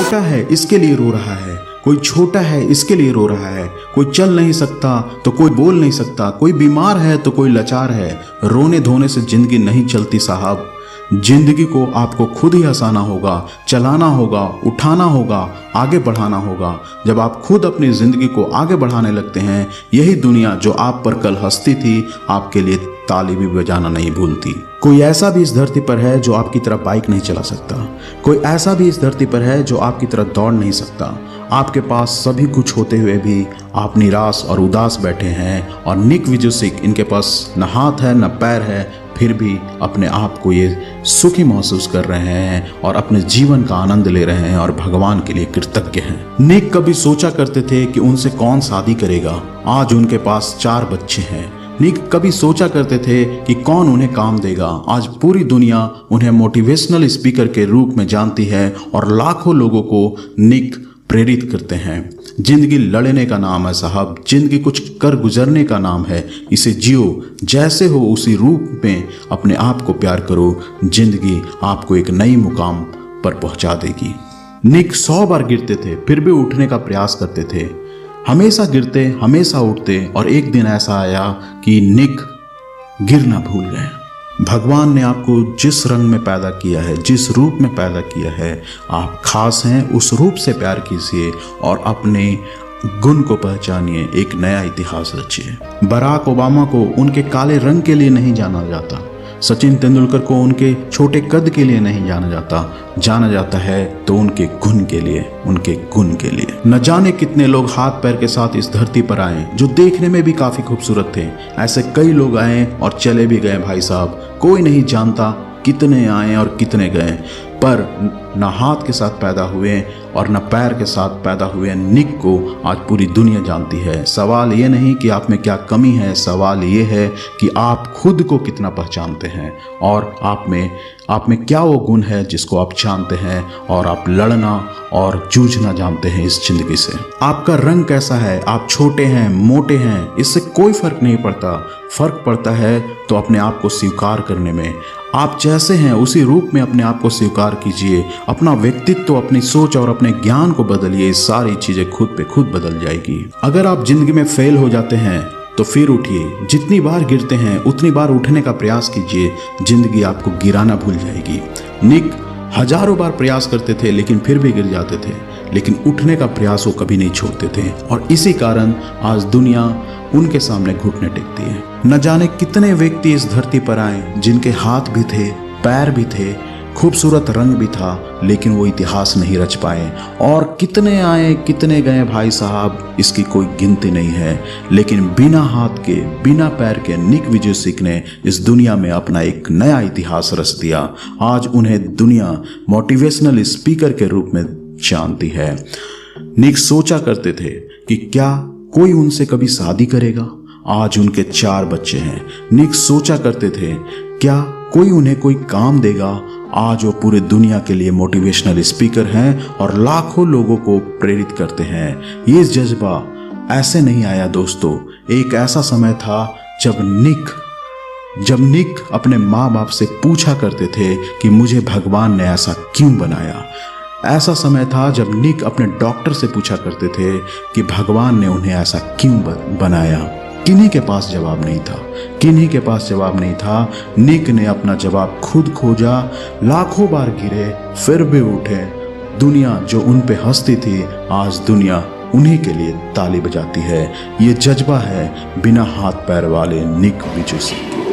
लड़का है इसके लिए रो रहा है, कोई छोटा है इसके लिए रो रहा है, कोई चल नहीं सकता तो कोई बोल नहीं सकता, कोई बीमार है तो कोई लाचार है। रोने धोने से जिंदगी नहीं चलती साहब। जिंदगी को आपको खुद ही हंसाना होगा, चलाना होगा, उठाना होगा, आगे बढ़ाना होगा। जब आप खुद अपनी जिंदगी को आगे बढ़ाने लगते हैं, यही दुनिया जो आप पर कल हंसती थी आपके लिए ताली भी बजाना नहीं भूलती। कोई ऐसा भी इस धरती पर है जो आपकी तरह बाइक नहीं चला सकता, कोई ऐसा भी इस धरती पर है जो आपकी तरह दौड़ नहीं सकता। आपके पास सभी कुछ होते हुए भी आप निराश और उदास बैठे हैं, और निक विजुसिक इनके पास न हाथ है न पैर है, फिर भी अपने आप को ये सुखी महसूस कर रहे हैं और अपने जीवन का आनंद ले रहे हैं और भगवान के लिए कृतज्ञ हैं। निक कभी सोचा करते थे कि उनसे कौन शादी करेगा, आज उनके पास 4 बच्चे हैं। निक कभी सोचा करते थे कि कौन उन्हें काम देगा, आज पूरी दुनिया उन्हें मोटिवेशनल स्पीकर के रूप में जानती है और लाखों लोगों को निक प्रेरित करते हैं। जिंदगी लड़ने का नाम है साहब, जिंदगी कुछ कर गुजरने का नाम है। इसे जियो, जैसे हो उसी रूप में अपने आप को प्यार करो, जिंदगी आपको एक नई मुकाम पर पहुंचा देगी। निक 100 बार गिरते थे फिर भी उठने का प्रयास करते थे, हमेशा गिरते हमेशा उठते, और एक दिन ऐसा आया कि निक गिरना भूल गए। भगवान ने आपको जिस रंग में पैदा किया है, जिस रूप में पैदा किया है, आप खास हैं, उस रूप से प्यार कीजिए और अपने गुण को पहचानिए, एक नया इतिहास रचिए। बराक ओबामा को उनके काले रंग के लिए नहीं जाना जाता, सचिन तेंदुलकर को उनके छोटे कद के लिए नहीं जाना जाता है तो उनके गुण के लिए, उनके गुण के लिए। न जाने कितने लोग हाथ पैर के साथ इस धरती पर आए जो देखने में भी काफी खूबसूरत थे। ऐसे कई लोग आए और चले भी गए भाई साहब, कोई नहीं जानता कितने आए और कितने गए, पर न हाथ के साथ पैदा हुए और न पैर के साथ पैदा हुए निक को आज पूरी दुनिया जानती है। सवाल ये नहीं कि आप में क्या कमी है, सवाल ये है कि आप खुद को कितना पहचानते हैं और आप में क्या वो गुण है जिसको आप जानते हैं और आप लड़ना और जूझना जानते हैं इस जिंदगी से। आपका रंग कैसा है, आप छोटे हैं मोटे हैं, इससे कोई फर्क नहीं पड़ता। फर्क पड़ता है तो अपने आप को स्वीकार करने में। आप जैसे हैं उसी रूप में अपने आप को स्वीकार कीजिए, अपना व्यक्तित्व, अपनी सोच और अपने ज्ञान को बदलिए, सारी चीजें खुद पे खुद बदल जाएगी। अगर आप जिंदगी में फेल हो जाते हैं तो फिर उठिए, जितनी बार गिरते हैं उतनी बार उठने का प्रयास कीजिए, जिंदगी आपको गिराना भूल जाएगी। निक हजारों बार प्रयास करते थे लेकिन फिर भी गिर जाते थे, लेकिन उठने का प्रयास वो कभी नहीं छोड़ते थे, और इसी कारण आज दुनिया उनके सामने घुटने टेकती है। न जाने कितने व्यक्ति इस धरती पर आए जिनके हाथ भी थे, पैर भी थे, खूबसूरत रंग भी था, लेकिन वो इतिहास नहीं रच पाए। और कितने आए कितने गए भाई साहब, इसकी कोई गिनती नहीं है, लेकिन बिना हाथ के बिना पैर के निक विजुसिक ने इस दुनिया में अपना एक नया इतिहास रच दिया। आज उन्हें दुनिया मोटिवेशनल स्पीकर के रूप में जानती है। निक सोचा करते थे कि क्या कोई उनसे कभी शादी करेगा, आज उनके 4 बच्चे हैं। निक सोचा करते थे क्या कोई उन्हें कोई काम देगा, आज वो पूरे दुनिया के लिए मोटिवेशनल स्पीकर हैं और लाखों लोगों को प्रेरित करते हैं। ये जज्बा ऐसे नहीं आया दोस्तों, एक ऐसा समय था जब निक अपने माँ बाप से पूछा करते थे कि मुझे भगवान ने ऐसा क्यों बनाया। ऐसा समय था जब निक अपने डॉक्टर से पूछा करते थे कि भगवान ने उन्हें ऐसा क्यों बनाया। किन्हीं के पास जवाब नहीं था। निक ने अपना जवाब खुद खोजा, लाखों बार गिरे फिर भी उठे। दुनिया जो उन पे हंसती थी, आज दुनिया उन्हीं के लिए ताली बजाती है। ये जज्बा है बिना हाथ पैर वाले निक विजुसिक।